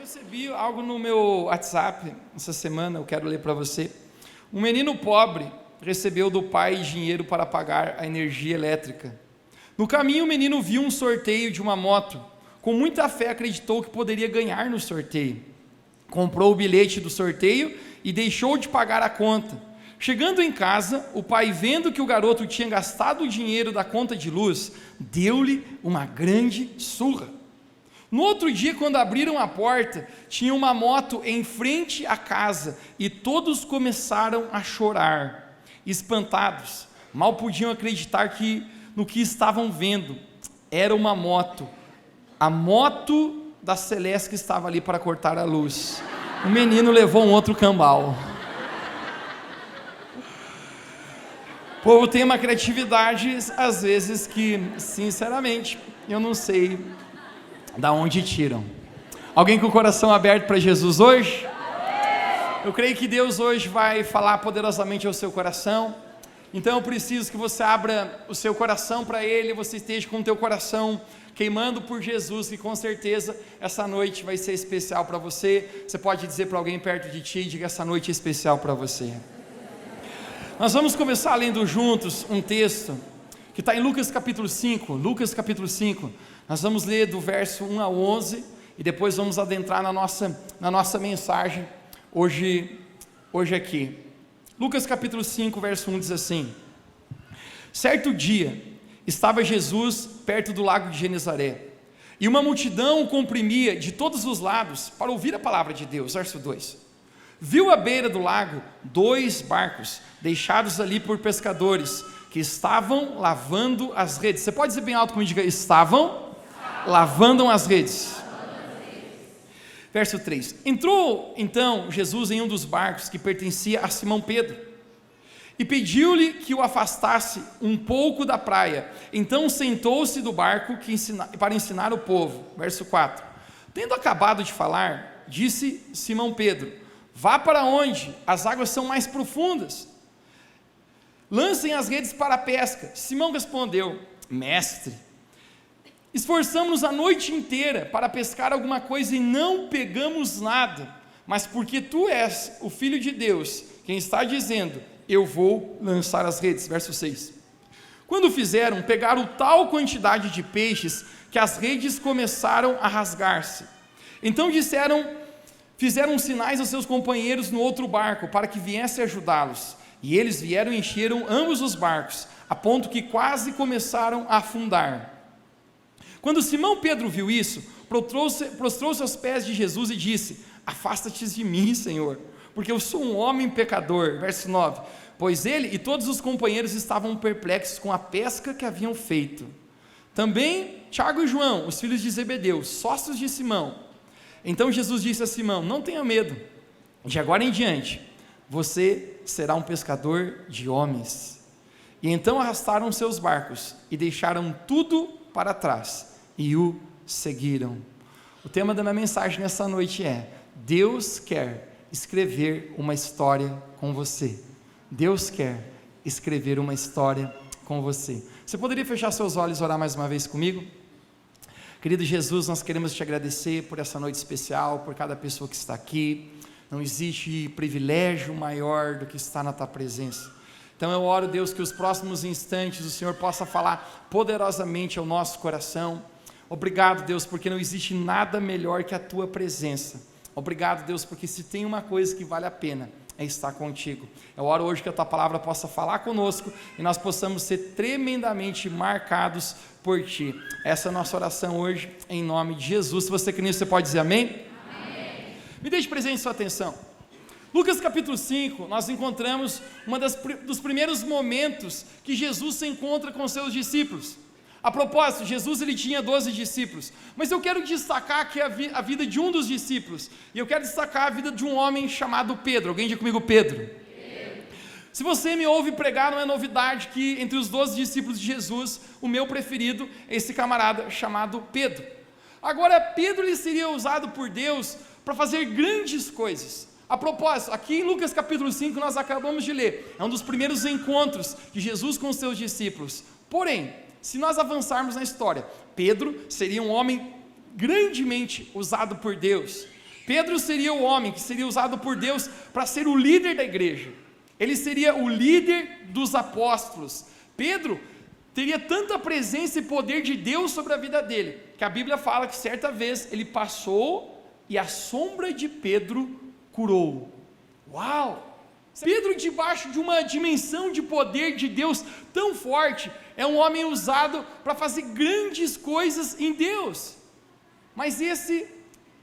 recebi algo no meu WhatsApp essa semana, eu quero ler para você. Um menino pobre recebeu do pai dinheiro para pagar a energia elétrica. No caminho, o menino viu um sorteio de uma moto. Com muita fé, acreditou que poderia ganhar no sorteio. Comprou o bilhete do sorteio e deixou de pagar a conta. Chegando em casa, o pai, vendo que o garoto tinha gastado o dinheiro da conta de luz, deu-lhe uma grande surra. No outro dia, quando abriram a porta, tinha uma moto em frente à casa e todos começaram a chorar, espantados. Mal podiam acreditar no que estavam vendo. Era uma moto, a moto da Celeste que estava ali para cortar a luz. O menino levou um outro cambal. O povo tem uma criatividade, às vezes, que, sinceramente, eu não sei da onde tiram. Alguém com o coração aberto para Jesus hoje? Eu creio que Deus hoje vai falar poderosamente ao seu coração. Então eu preciso que você abra o seu coração para Ele, você esteja com o teu coração queimando por Jesus, que com certeza essa noite vai ser especial para você. Você pode dizer para alguém perto de ti, diga: essa noite é especial para você. Nós vamos começar lendo juntos um texto que está em Lucas capítulo 5, nós vamos ler do verso 1 a 11, e depois vamos adentrar na nossa mensagem, hoje aqui. Lucas capítulo 5, verso 1 diz assim: certo dia, estava Jesus perto do lago de Genezaré, e uma multidão o comprimia de todos os lados, para ouvir a palavra de Deus. Verso 2, viu à beira do lago 2 barcos, deixados ali por pescadores, que estavam lavando as redes. Você pode dizer bem alto comigo, diga: estavam lavando as redes. Verso 3, entrou então Jesus em um dos barcos que pertencia a Simão Pedro, e pediu-lhe que o afastasse um pouco da praia. Então sentou-se do barco para ensinar o povo. Verso 4, tendo acabado de falar, disse Simão Pedro: vá para onde as águas são mais profundas, lancem as redes para a pesca. Simão respondeu: mestre, esforçamos-nos a noite inteira para pescar alguma coisa e não pegamos nada, mas porque tu és o Filho de Deus, quem está dizendo, eu vou lançar as redes. Verso 6, quando fizeram, pegaram tal quantidade de peixes, que as redes começaram a rasgar-se. Então fizeram sinais aos seus companheiros no outro barco, para que viessem ajudá-los, e eles vieram e encheram ambos os barcos, a ponto que quase começaram a afundar. Quando Simão Pedro viu isso, prostrou-se aos pés de Jesus e disse: afasta-te de mim, Senhor, porque eu sou um homem pecador. Verso 9, pois ele e todos os companheiros estavam perplexos com a pesca que haviam feito. Também Tiago e João, os filhos de Zebedeu, sócios de Simão. Então Jesus disse a Simão: não tenha medo, de agora em diante, você será um pescador de homens. E então arrastaram seus barcos e deixaram tudo para trás e o seguiram. O tema da minha mensagem nessa noite é: Deus quer escrever uma história com você. Deus quer escrever uma história com você. Você poderia fechar seus olhos e orar mais uma vez comigo? Querido Jesus, nós queremos te agradecer por essa noite especial, por cada pessoa que está aqui. Não existe privilégio maior do que estar na tua presença. Então eu oro, Deus, que os próximos instantes o Senhor possa falar poderosamente ao nosso coração. Obrigado, Deus, porque não existe nada melhor que a tua presença. Obrigado, Deus, porque se tem uma coisa que vale a pena, é estar contigo. Eu oro hoje que a tua palavra possa falar conosco e nós possamos ser tremendamente marcados por ti. Essa é a nossa oração hoje, em nome de Jesus. Se você crê nisso, você pode dizer amém? Amém. Me deixe presente sua atenção. Lucas capítulo 5, nós encontramos dos primeiros momentos que Jesus se encontra com seus discípulos. A propósito, Jesus ele tinha 12 discípulos, mas eu quero destacar aqui a vida de um dos discípulos, e eu quero destacar a vida de um homem chamado Pedro. Alguém diga comigo: Pedro. Se você me ouve pregar, não é novidade que entre os 12 discípulos de Jesus, o meu preferido é esse camarada chamado Pedro. Agora, Pedro ele seria usado por Deus para fazer grandes coisas. A propósito, aqui em Lucas capítulo 5 nós acabamos de ler, é um dos primeiros encontros de Jesus com os seus discípulos. Porém, se nós avançarmos na história, Pedro seria um homem grandemente usado por Deus. Pedro seria o homem que seria usado por Deus para ser o líder da igreja. Ele seria o líder dos apóstolos. Pedro teria tanta presença e poder de Deus sobre a vida dele, que a Bíblia fala que certa vez ele passou e a sombra de Pedro curou. Uau! Pedro, debaixo de uma dimensão de poder de Deus tão forte, é um homem usado para fazer grandes coisas em Deus. Mas esse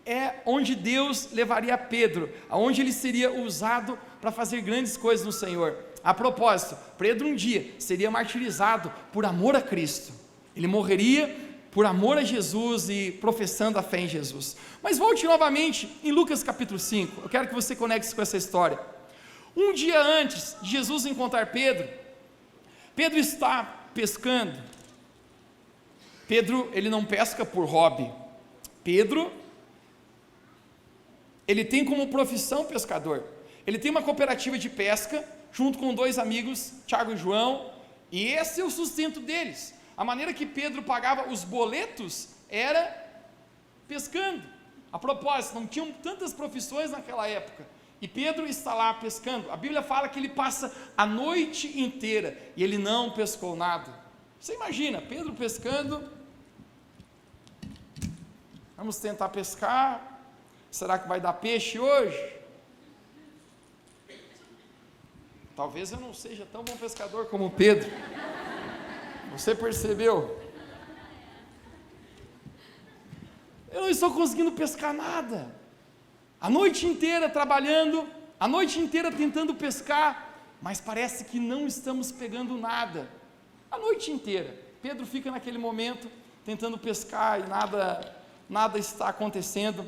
é onde Deus levaria Pedro, aonde ele seria usado para fazer grandes coisas no Senhor. A propósito, Pedro um dia seria martirizado por amor a Cristo. Ele morreria por amor a Jesus e professando a fé em Jesus. Mas volte novamente em Lucas capítulo 5, eu quero que você conecte-se com essa história. Um dia antes de Jesus encontrar Pedro, Pedro está pescando. Pedro, ele não pesca por hobby. Pedro, ele tem como profissão pescador. Ele tem uma cooperativa de pesca, junto com 2 amigos, Tiago e João, e esse é o sustento deles. A maneira que Pedro pagava os boletos era pescando. A propósito, não tinham tantas profissões naquela época, e Pedro está lá pescando. A Bíblia fala que ele passa a noite inteira, e ele não pescou nada. Você imagina, Pedro pescando, vamos tentar pescar, será que vai dar peixe hoje? Talvez eu não seja tão bom pescador como Pedro. Você percebeu? Eu não estou conseguindo pescar nada. A noite inteira trabalhando, a noite inteira tentando pescar, mas parece que não estamos pegando nada. A noite inteira. Pedro fica naquele momento tentando pescar e nada está acontecendo.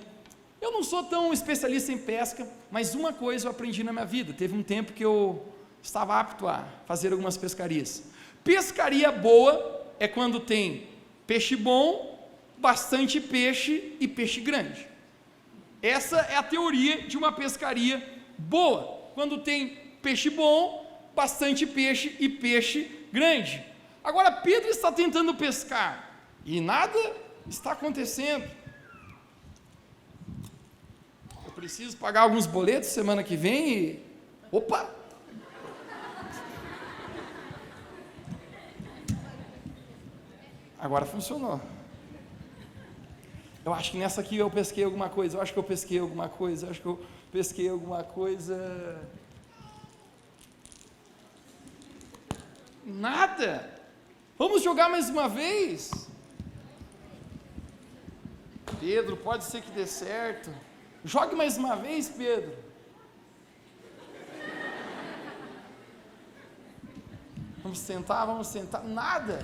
Eu não sou tão especialista em pesca, mas uma coisa eu aprendi na minha vida. Teve um tempo que eu estava apto a fazer algumas pescarias. Pescaria boa é quando tem peixe bom, bastante peixe e peixe grande. Essa é a teoria de uma pescaria boa, quando tem peixe bom, bastante peixe e peixe grande. Agora Pedro está tentando pescar e nada está acontecendo. Eu preciso pagar alguns boletos semana que vem e... Opa! Agora funcionou. Eu acho que nessa aqui eu pesquei alguma coisa, Nada. Vamos jogar mais uma vez? Pedro, pode ser que dê certo. Jogue mais uma vez, Pedro. Vamos tentar, nada.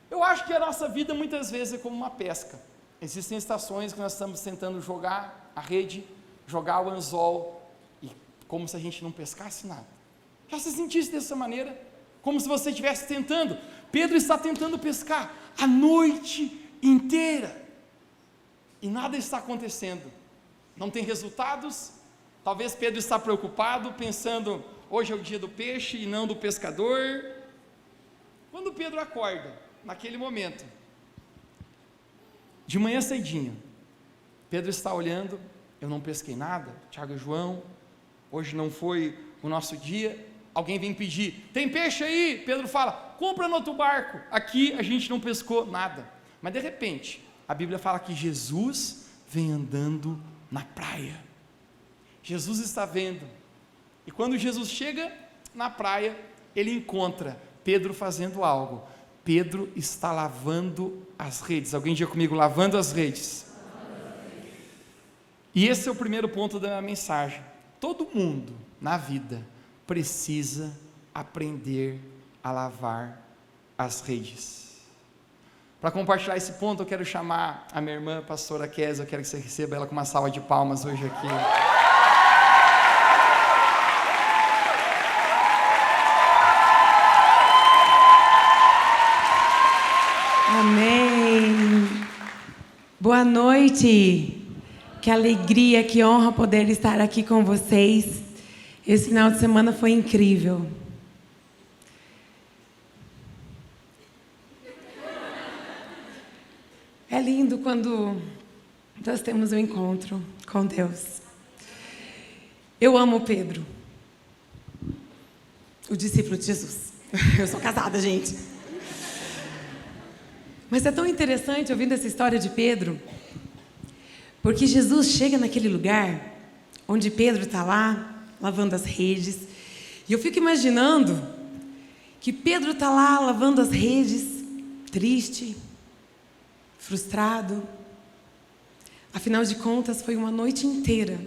Eu acho que a nossa vida muitas vezes é como uma pesca. Existem estações que nós estamos tentando jogar a rede, jogar o anzol, e como se a gente não pescasse nada. Já se sentisse dessa maneira? Como se você estivesse tentando. Pedro está tentando pescar a noite inteira, e nada está acontecendo. Não tem resultados. Talvez Pedro está preocupado, pensando, hoje é o dia do peixe e não do pescador. Quando Pedro acorda, naquele momento, de manhã cedinho, Pedro está olhando, eu não pesquei nada, Tiago e João, hoje não foi o nosso dia, alguém vem pedir, tem peixe aí? Pedro fala, compra no outro barco, aqui a gente não pescou nada. Mas de repente, a Bíblia fala que Jesus vem andando na praia. Jesus está vendo, e quando Jesus chega na praia, ele encontra Pedro fazendo algo. Pedro está lavando as redes. Alguém diga comigo, lavando as redes. E esse é o primeiro ponto da minha mensagem. Todo mundo na vida precisa aprender a lavar as redes. Para compartilhar esse ponto, eu quero chamar a minha irmã, a pastora Kézia. Eu quero que você receba ela com uma salva de palmas hoje aqui. Amém. Boa noite. Que alegria, que honra poder estar aqui com vocês. Esse final de semana foi incrível. É lindo quando nós temos um encontro com Deus. Eu amo Pedro, o discípulo de Jesus. Eu sou casada, gente. Mas é tão interessante ouvindo essa história de Pedro, porque Jesus chega naquele lugar onde Pedro está lá, lavando as redes, e eu fico imaginando que Pedro está lá lavando as redes, triste, frustrado. Afinal de contas, foi uma noite inteira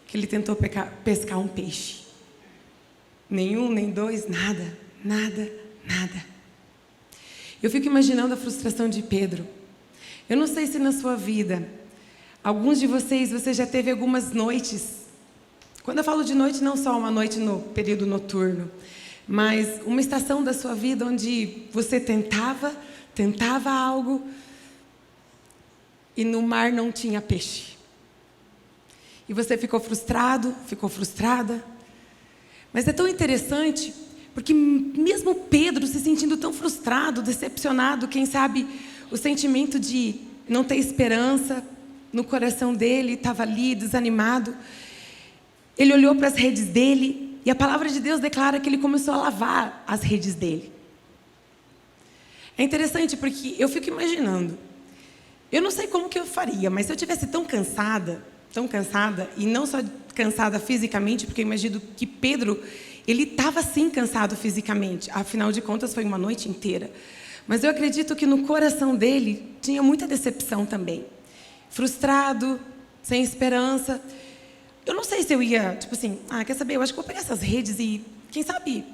que ele tentou pescar um peixe. Nenhum, nem dois, nada, nada, nada. Eu fico imaginando a frustração de Pedro. Eu não sei se na sua vida, alguns de vocês, você já teve algumas noites. Quando eu falo de noite, não só uma noite no período noturno, mas uma estação da sua vida onde você tentava algo e no mar não tinha peixe. E você ficou frustrado, ficou frustrada. Mas é tão interessante, porque mesmo Pedro se sentindo tão frustrado, decepcionado, quem sabe o sentimento de não ter esperança no coração dele, estava ali desanimado. Ele olhou para as redes dele e a palavra de Deus declara que ele começou a lavar as redes dele. É interessante porque eu fico imaginando, eu não sei como que eu faria, mas se eu tivesse tão cansada, e não só cansada fisicamente, porque eu imagino que Pedro, ele estava sim cansado fisicamente, afinal de contas foi uma noite inteira. Mas eu acredito que no coração dele tinha muita decepção também. Frustrado, sem esperança. Eu não sei se eu ia, tipo assim, quer saber, eu acho que vou pegar essas redes e, quem sabe,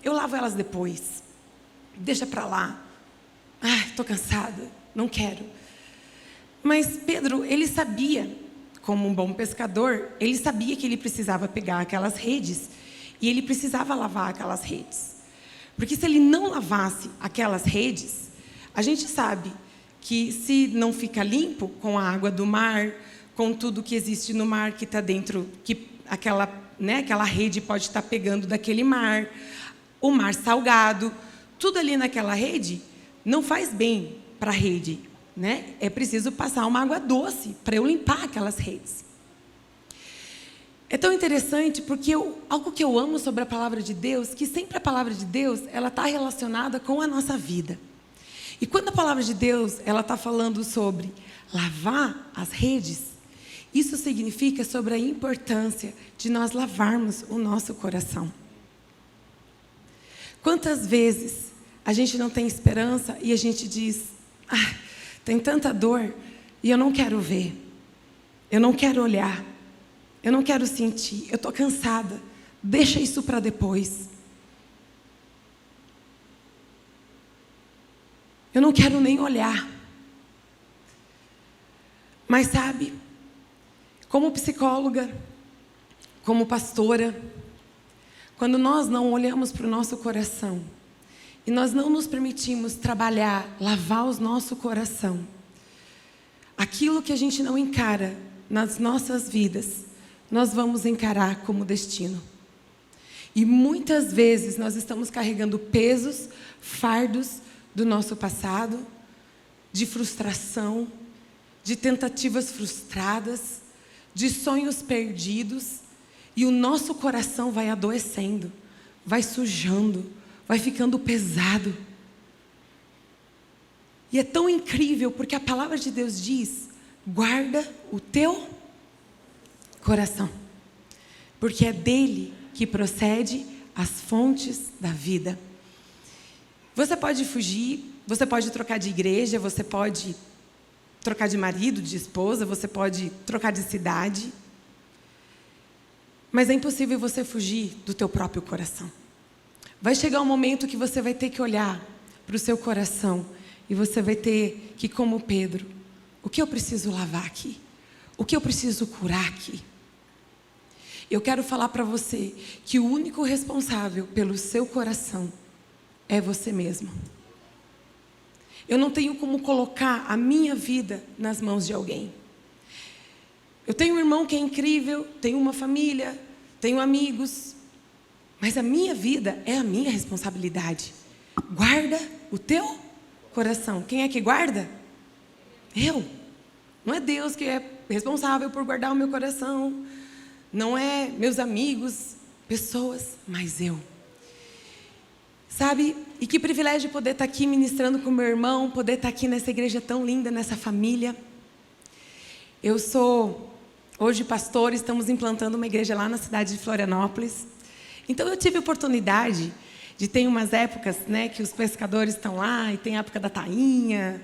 eu lavo elas depois. Deixa para lá. Estou cansada, não quero. Mas Pedro, ele sabia, como um bom pescador, ele sabia que ele precisava pegar aquelas redes e ele precisava lavar aquelas redes. Porque se ele não lavasse aquelas redes, a gente sabe que se não fica limpo com a água do mar, com tudo que existe no mar que está dentro, que aquela rede pode estar pegando daquele mar, o mar salgado, tudo ali naquela rede não faz bem para a rede, né? É preciso passar uma água doce para eu limpar aquelas redes. É tão interessante porque algo que eu amo sobre a palavra de Deus, que sempre a palavra de Deus, ela está relacionada com a nossa vida. E quando a palavra de Deus, ela está falando sobre lavar as redes, isso significa sobre a importância de nós lavarmos o nosso coração. Quantas vezes a gente não tem esperança e a gente diz, tem tanta dor e eu não quero ver, eu não quero olhar, eu não quero sentir, eu estou cansada, deixa isso para depois. Eu não quero nem olhar. Mas sabe, como psicóloga, como pastora, quando nós não olhamos para o nosso coração e nós não nos permitimos trabalhar, lavar o nosso coração, aquilo que a gente não encara nas nossas vidas, nós vamos encarar como destino. E muitas vezes nós estamos carregando pesos, fardos do nosso passado, de frustração, de tentativas frustradas, de sonhos perdidos, e o nosso coração vai adoecendo, vai sujando, vai ficando pesado. E é tão incrível, porque a palavra de Deus diz, guarda o teu coração, porque é dele que procede as fontes da vida. Você pode fugir, você pode trocar de igreja, você pode trocar de marido, de esposa, você pode trocar de cidade, mas é impossível você fugir do teu próprio coração. Vai chegar um momento que você vai ter que olhar para o seu coração e você vai ter que, como Pedro, o que eu preciso lavar aqui? O que eu preciso curar aqui? Eu quero falar para você que o único responsável pelo seu coração é você mesmo. Eu não tenho como colocar a minha vida nas mãos de alguém. Eu tenho um irmão que é incrível, tenho uma família, tenho amigos, mas a minha vida é a minha responsabilidade. Guarda o teu coração. Quem é que guarda? Eu. Não é Deus que é responsável por guardar o meu coração. Não é meus amigos, pessoas, mas eu. Sabe? E que privilégio poder estar aqui ministrando com meu irmão, poder estar aqui nessa igreja tão linda, nessa família. Eu sou hoje pastor, estamos implantando uma igreja lá na cidade de Florianópolis. Então eu tive a oportunidade de ter umas épocas, né, que os pescadores estão lá, e tem a época da tainha,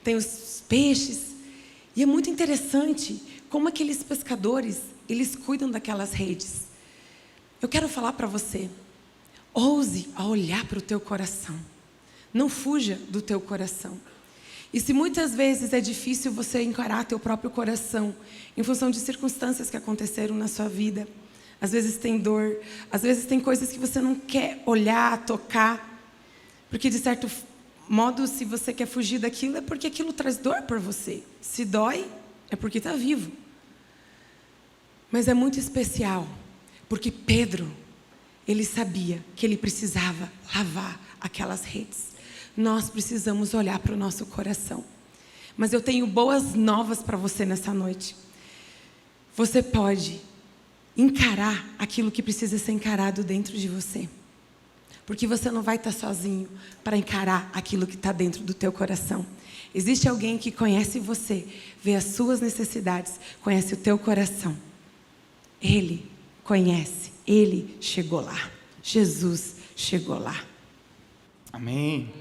tem os peixes. E é muito interessante como aqueles pescadores, eles cuidam daquelas redes. Eu quero falar para você, ouse a olhar para o teu coração. Não fuja do teu coração. E se muitas vezes é difícil você encarar teu próprio coração, em função de circunstâncias que aconteceram na sua vida, às vezes tem dor, às vezes tem coisas que você não quer olhar, tocar, porque de certo modo, se você quer fugir daquilo, é porque aquilo traz dor por você. Se dói, é porque está vivo. Mas é muito especial, porque Pedro, ele sabia que ele precisava lavar aquelas redes. Nós precisamos olhar para o nosso coração. Mas eu tenho boas novas para você nessa noite. Você pode encarar aquilo que precisa ser encarado dentro de você. Porque você não vai estar sozinho para encarar aquilo que está dentro do teu coração. Existe alguém que conhece você, vê as suas necessidades, conhece o teu coração. Ele conhece, ele chegou lá. Jesus chegou lá. Amém.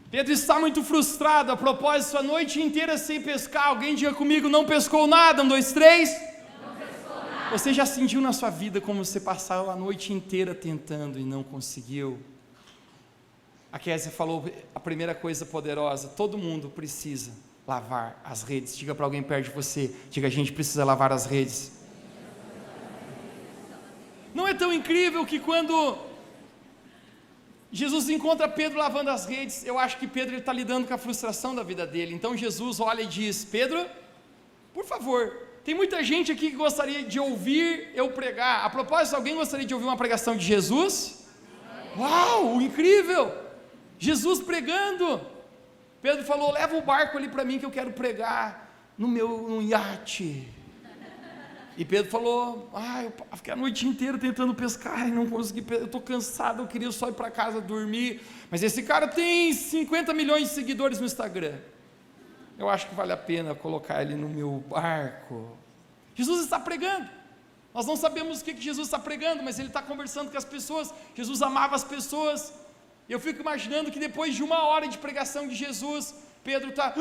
Pedro está muito frustrado. A propósito, a noite inteira sem pescar. Alguém diga comigo, não pescou nada. 1, 2, 3. Não pescou nada. Você já sentiu na sua vida como você passou a noite inteira tentando e não conseguiu? A Kézia falou a primeira coisa poderosa. Todo mundo precisa lavar as redes. Diga para alguém perto de você. Diga, a gente precisa lavar as redes. Não é tão incrível que quando Jesus encontra Pedro lavando as redes, eu acho que Pedro está lidando com a frustração da vida dele. Então Jesus olha e diz, Pedro, por favor, tem muita gente aqui que gostaria de ouvir eu pregar. A propósito, alguém gostaria de ouvir uma pregação de Jesus? Uau, incrível! Jesus pregando. Pedro falou, leva o barco ali para mim que eu quero pregar num iate. E Pedro falou, eu fiquei a noite inteira tentando pescar e não consegui, eu estou cansado, eu queria só ir para casa dormir, mas esse cara tem 50 milhões de seguidores no Instagram, eu acho que vale a pena colocar ele no meu barco. Jesus está pregando, nós não sabemos o que Jesus está pregando, mas ele está conversando com as pessoas. Jesus amava as pessoas. Eu fico imaginando que depois de 1 hora de pregação de Jesus, Pedro está,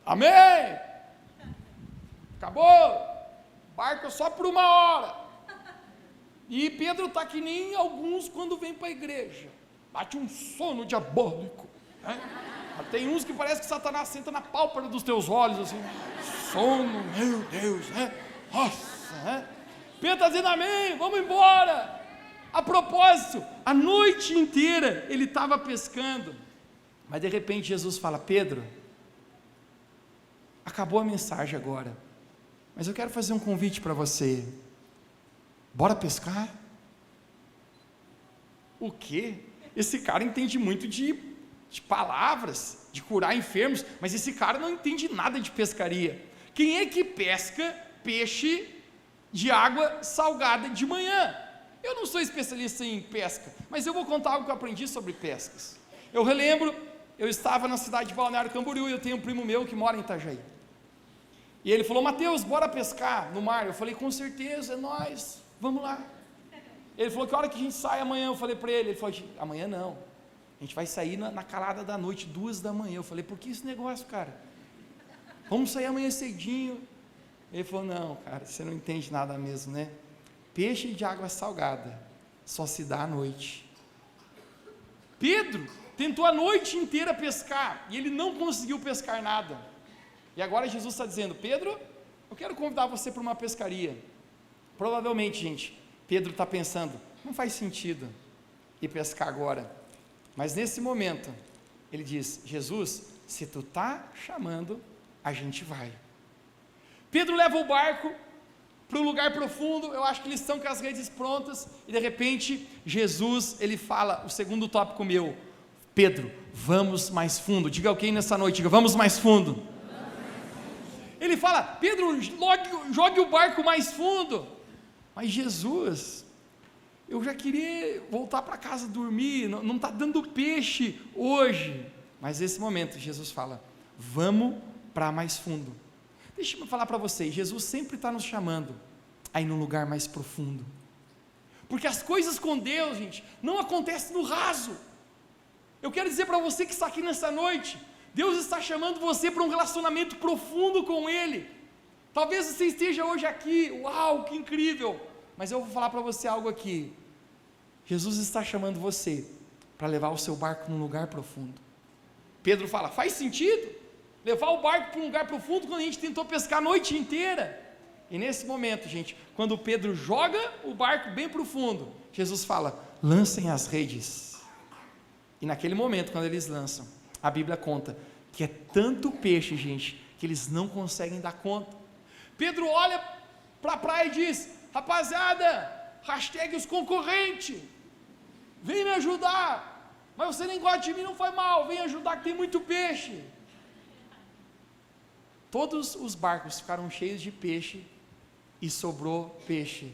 amém, acabou, barco é só por 1 hora. E Pedro está que nem alguns quando vem para a igreja, bate um sono diabólico, né? Tem uns que parece que Satanás senta na pálpebra dos teus olhos, assim, sono, meu Deus, né? Nossa, né? Pedro está dizendo amém, vamos embora. A propósito, a noite inteira ele estava pescando, mas de repente Jesus fala, Pedro, acabou a mensagem agora, mas eu quero fazer um convite para você, bora pescar? O quê? Esse cara entende muito de palavras, de curar enfermos, mas esse cara não entende nada de pescaria. Quem é que pesca peixe de água salgada de manhã? Eu não sou especialista em pesca, mas eu vou contar algo que eu aprendi sobre pescas. Eu relembro, eu estava na cidade de Balneário Camboriú e eu tenho um primo meu que mora em Itajaí. E ele falou, Mateus, bora pescar no mar? Eu falei, com certeza, é nóis, vamos lá. Ele falou, que hora que a gente sai amanhã? Eu falei para ele falou, amanhã não, a gente vai sair na calada da noite, 2 da manhã. Eu falei, por que esse negócio, cara? Vamos sair amanhã cedinho. Ele falou, não, cara, você não entende nada mesmo, né? Peixe de água salgada só se dá à noite. Pedro tentou a noite inteira pescar e ele não conseguiu pescar nada. E agora Jesus está dizendo, Pedro, eu quero convidar você para uma pescaria. Provavelmente, gente, Pedro está pensando, não faz sentido ir pescar agora. Mas nesse momento, ele diz, Jesus, se tu está chamando, a gente vai. Pedro leva o barco para um lugar profundo, eu acho que eles estão com as redes prontas, e de repente, Jesus, ele fala, o segundo tópico meu, Pedro, vamos mais fundo. Diga alguém nessa noite, diga, vamos mais fundo. Ele fala, Pedro, jogue o barco mais fundo. Mas Jesus, eu já queria voltar para casa dormir, não está dando peixe hoje. Mas nesse momento, Jesus fala, vamos para mais fundo. Deixa eu falar para vocês, Jesus sempre está nos chamando a ir num lugar mais profundo. Porque as coisas com Deus, gente, não acontecem no raso. Eu quero dizer para você que está aqui nessa noite, Deus está chamando você para um relacionamento profundo com Ele. Talvez você esteja hoje aqui, uau, que incrível, mas eu vou falar para você algo aqui. Jesus está chamando você para levar o seu barco num lugar profundo. Pedro fala, faz sentido levar o barco para um lugar profundo quando a gente tentou pescar a noite inteira. E nesse momento, gente, quando Pedro joga o barco bem profundo, Jesus fala, lancem as redes. E naquele momento, quando eles lançam, a Bíblia conta que é tanto peixe, gente, que eles não conseguem dar conta. Pedro olha para a praia e diz, rapaziada, hashtag os concorrentes, vem me ajudar, mas você nem gosta de mim, não foi mal, vem ajudar que tem muito peixe. Todos os barcos ficaram cheios de peixe e sobrou peixe,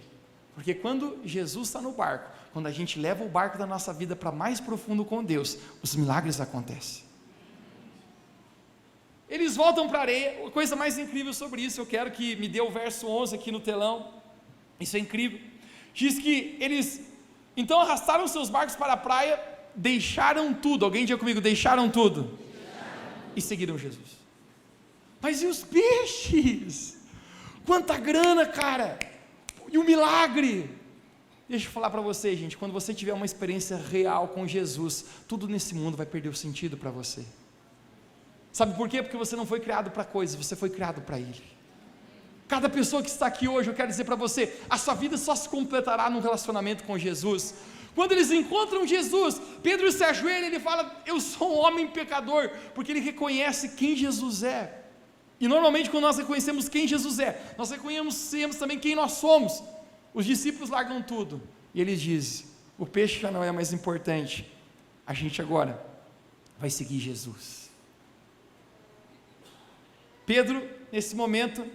porque quando Jesus está no barco, quando a gente leva o barco da nossa vida para mais profundo com Deus, os milagres acontecem. Eles voltam para a areia, a coisa mais incrível sobre isso, eu quero que me dê o verso 11 aqui no telão, isso é incrível, diz que eles, então arrastaram seus barcos para a praia, deixaram tudo, alguém diga comigo, deixaram tudo, e seguiram Jesus. Mas e os peixes? Quanta grana, cara, e o milagre? Deixa eu falar para você, gente, quando você tiver uma experiência real com Jesus, tudo nesse mundo vai perder o sentido para você. Sabe por quê? Porque você não foi criado para coisas, você foi criado para Ele. Cada pessoa que está aqui hoje, eu quero dizer para você, a sua vida só se completará num relacionamento com Jesus. Quando eles encontram Jesus, Pedro se ajoelha e ele fala, eu sou um homem pecador, porque ele reconhece quem Jesus é. E normalmente quando nós reconhecemos quem Jesus é, nós reconhecemos também quem nós somos. Os discípulos largam tudo, e eles dizem, o peixe já não é mais importante, a gente agora vai seguir Jesus. Pedro, nesse momento,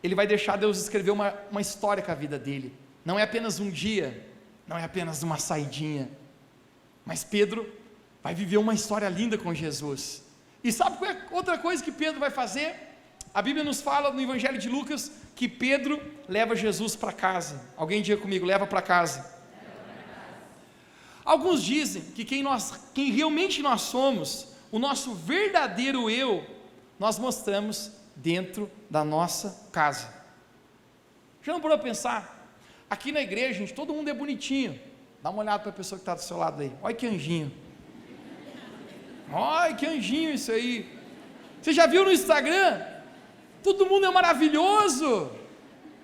ele vai deixar Deus escrever uma história com a vida dele, não é apenas um dia, não é apenas uma saidinha, mas Pedro vai viver uma história linda com Jesus. E sabe qual é outra coisa que Pedro vai fazer? A Bíblia nos fala no Evangelho de Lucas, que Pedro leva Jesus para casa. Alguém diga comigo, leva para casa. Alguns dizem que quem realmente nós somos, o nosso verdadeiro eu, nós mostramos dentro da nossa casa. Já não parou para pensar? Aqui na igreja, gente, todo mundo é bonitinho. Dá uma olhada para a pessoa que está do seu lado aí. Olha que anjinho. Olha que anjinho isso aí. Você já viu no Instagram? Todo mundo é maravilhoso.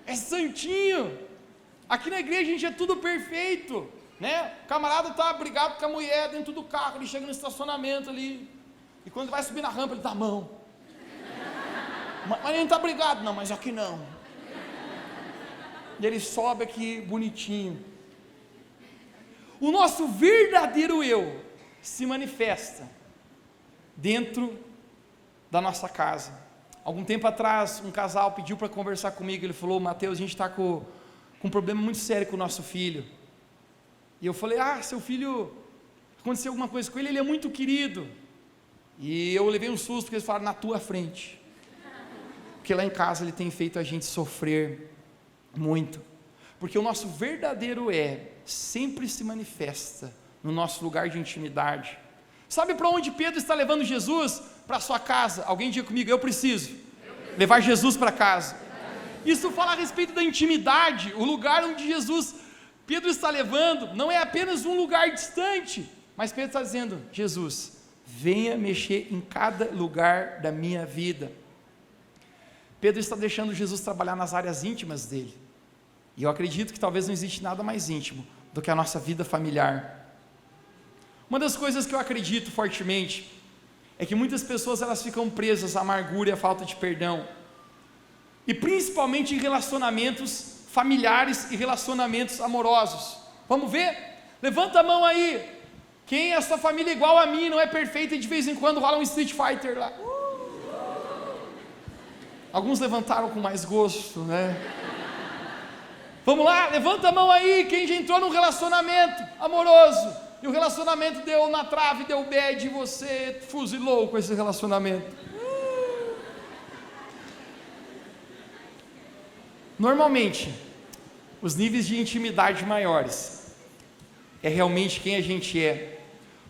É santinho. Aqui na igreja, gente, é tudo perfeito, né? O camarada está brigado com a mulher dentro do carro, ele chega no estacionamento ali, e quando vai subir na rampa, ele dá a mão. Mas ele não está brigado, não, mas aqui não. E ele sobe aqui bonitinho. O nosso verdadeiro eu se manifesta dentro da nossa casa. Algum tempo atrás, um casal pediu para conversar comigo, ele falou, Mateus, a gente está com um problema muito sério com o nosso filho. E eu falei, seu filho, aconteceu alguma coisa com ele, ele é muito querido. E eu levei um susto, porque eles falaram, na tua frente. Porque lá em casa ele tem feito a gente sofrer muito. Porque o nosso verdadeiro sempre se manifesta no nosso lugar de intimidade. Sabe para onde Pedro está levando Jesus? Para a sua casa. Alguém diga comigo, eu preciso levar Jesus para casa. Isso fala a respeito da intimidade, o lugar onde Pedro está levando, não é apenas um lugar distante, mas Pedro está dizendo, Jesus, venha mexer em cada lugar da minha vida. Pedro está deixando Jesus trabalhar nas áreas íntimas dele, e eu acredito que talvez não existe nada mais íntimo do que a nossa vida familiar. Uma das coisas que eu acredito fortemente, é que muitas pessoas elas ficam presas à amargura e à falta de perdão, e principalmente em relacionamentos familiares e relacionamentos amorosos. Vamos ver? Levanta a mão aí. Quem é a sua família igual a mim, não é perfeita e de vez em quando rola um Street Fighter lá? Alguns levantaram com mais gosto, né? Vamos lá, levanta a mão aí, quem já entrou num relacionamento amoroso, e o relacionamento deu na trave, deu bad, e você fuzilou com esse relacionamento. Normalmente, os níveis de intimidade maiores, é realmente quem a gente é,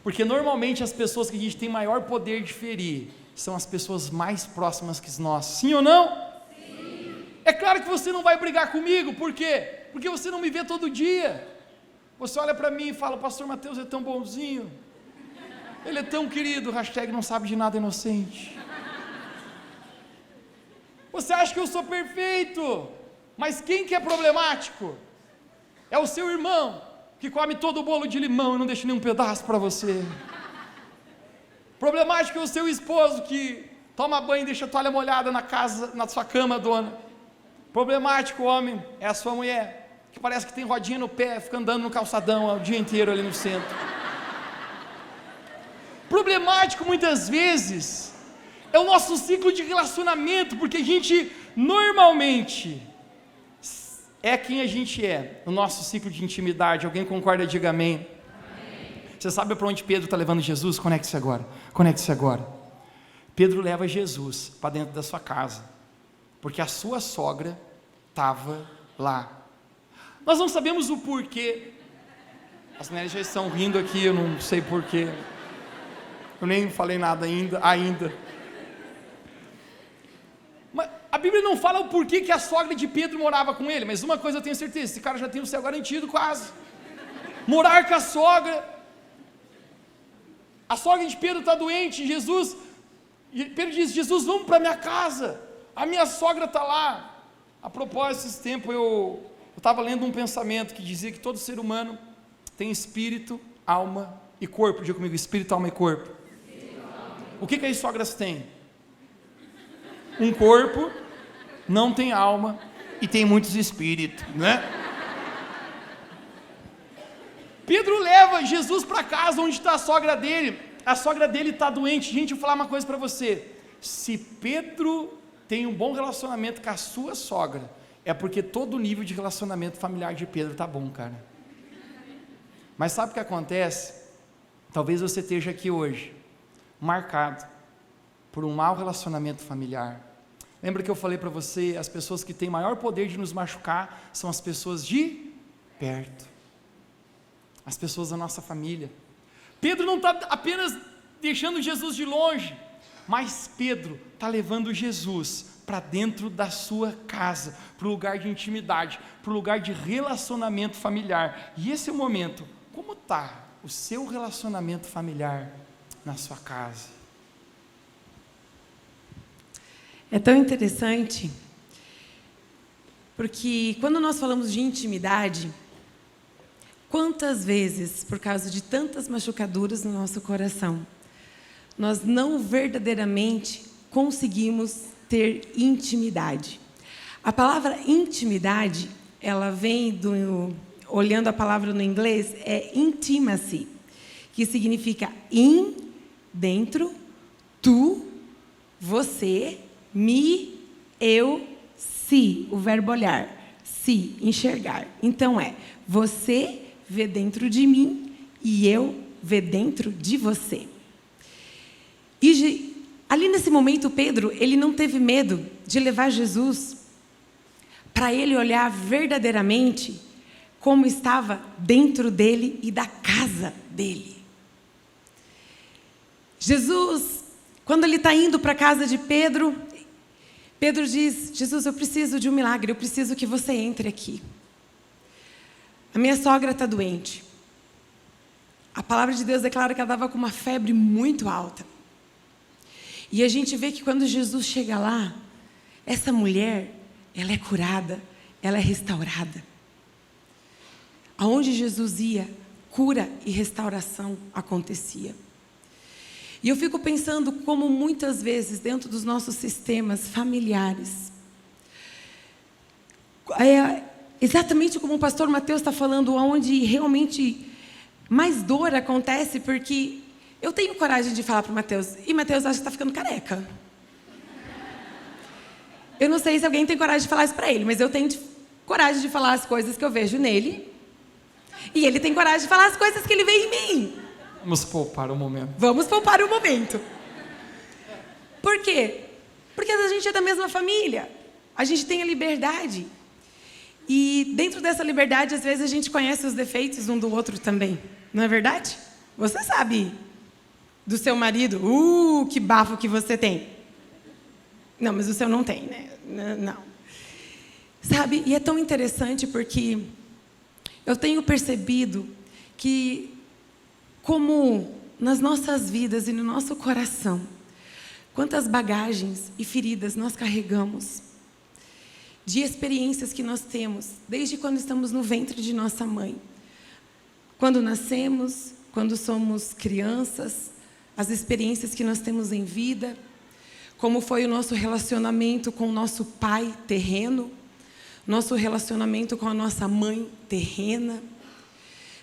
porque normalmente as pessoas que a gente tem maior poder de ferir, são as pessoas mais próximas que nós, sim ou não? É claro que você não vai brigar comigo, por quê? Porque você não me vê todo dia. Você olha para mim e fala, pastor Mateus é tão bonzinho, ele é tão querido, hashtag não sabe de nada inocente. Você acha que eu sou perfeito, mas quem que é problemático? É o seu irmão, que come todo o bolo de limão e não deixa nenhum pedaço para você. Problemático é o seu esposo, que toma banho e deixa a toalha molhada na sua cama, dona. Problemático, homem, é a sua mulher, que parece que tem rodinha no pé, fica andando no calçadão o dia inteiro ali no centro. Problemático, muitas vezes, é o nosso ciclo de relacionamento, porque a gente, normalmente, é quem a gente é, o nosso ciclo de intimidade. Alguém concorda? Diga amém. Você sabe para onde Pedro está levando Jesus? Conecte-se agora. Pedro leva Jesus para dentro da sua casa, porque a sua sogra estava lá. Nós não sabemos o porquê. As mulheres já estão rindo aqui, eu não sei porquê. Eu nem falei nada ainda. Mas a Bíblia não fala o porquê que a sogra de Pedro morava com ele, mas uma coisa eu tenho certeza, esse cara já tem o céu garantido quase. Morar com a sogra de Pedro está doente, Pedro diz, Jesus, vamos para minha casa, a minha sogra está lá. A propósito, esse tempo eu estava lendo um pensamento que dizia que todo ser humano tem espírito, alma e corpo. Diga comigo, espírito, alma e corpo. O que as sogras têm? Um corpo, não tem alma e tem muitos espíritos, né? Pedro leva Jesus para casa onde está a sogra dele está doente. Gente, eu vou falar uma coisa para você, se Pedro tem um bom relacionamento com a sua sogra, é porque todo o nível de relacionamento familiar de Pedro está bom, cara. Mas sabe o que acontece? Talvez você esteja aqui hoje, marcado por um mau relacionamento familiar. Lembra que eu falei para você, as pessoas que têm maior poder de nos machucar, são as pessoas de perto, as pessoas da nossa família. Pedro não está apenas deixando Jesus de longe, mas Pedro está levando Jesus para dentro da sua casa, para o lugar de intimidade, para o lugar de relacionamento familiar. E esse é o momento. Como está o seu relacionamento familiar na sua casa? É tão interessante, porque quando nós falamos de intimidade, quantas vezes, por causa de tantas machucaduras no nosso coração, nós não verdadeiramente conseguimos ter intimidade. A palavra intimidade, ela vem olhando a palavra no inglês, é intimacy, que significa in, dentro, tu, você, me, eu, si, o verbo olhar, si, enxergar. Então você vê dentro de mim e eu vê dentro de você. E ali nesse momento, Pedro, ele não teve medo de levar Jesus para ele olhar verdadeiramente como estava dentro dele e da casa dele. Jesus, quando ele está indo para a casa de Pedro, Pedro diz, Jesus, eu preciso de um milagre, eu preciso que você entre aqui. A minha sogra está doente. A palavra de Deus declara que ela estava com uma febre muito alta. E a gente vê que quando Jesus chega lá, essa mulher, ela é curada, ela é restaurada. Aonde Jesus ia, cura e restauração acontecia. E eu fico pensando como muitas vezes, dentro dos nossos sistemas familiares, exatamente como o pastor Mateus está falando, onde realmente Mas dor acontece porque eu tenho coragem de falar para o Mateus, e Mateus acha que está ficando careca. Eu não sei se alguém tem coragem de falar isso para ele, mas eu tenho coragem de falar as coisas que eu vejo nele, e ele tem coragem de falar as coisas que ele vê em mim. Vamos poupar o momento. Vamos poupar o momento. Por quê? Porque a gente é da mesma família. A gente tem a liberdade. E dentro dessa liberdade, às vezes, a gente conhece os defeitos um do outro também. Não é verdade? Você sabe do seu marido, que bafo que você tem. Não, mas o seu não tem, né? Não. Sabe, e é tão interessante porque eu tenho percebido que, como nas nossas vidas e no nosso coração, quantas bagagens e feridas nós carregamos, de experiências que nós temos, desde quando estamos no ventre de nossa mãe. Quando nascemos, quando somos crianças, as experiências que nós temos em vida, como foi o nosso relacionamento com o nosso pai terreno, nosso relacionamento com a nossa mãe terrena.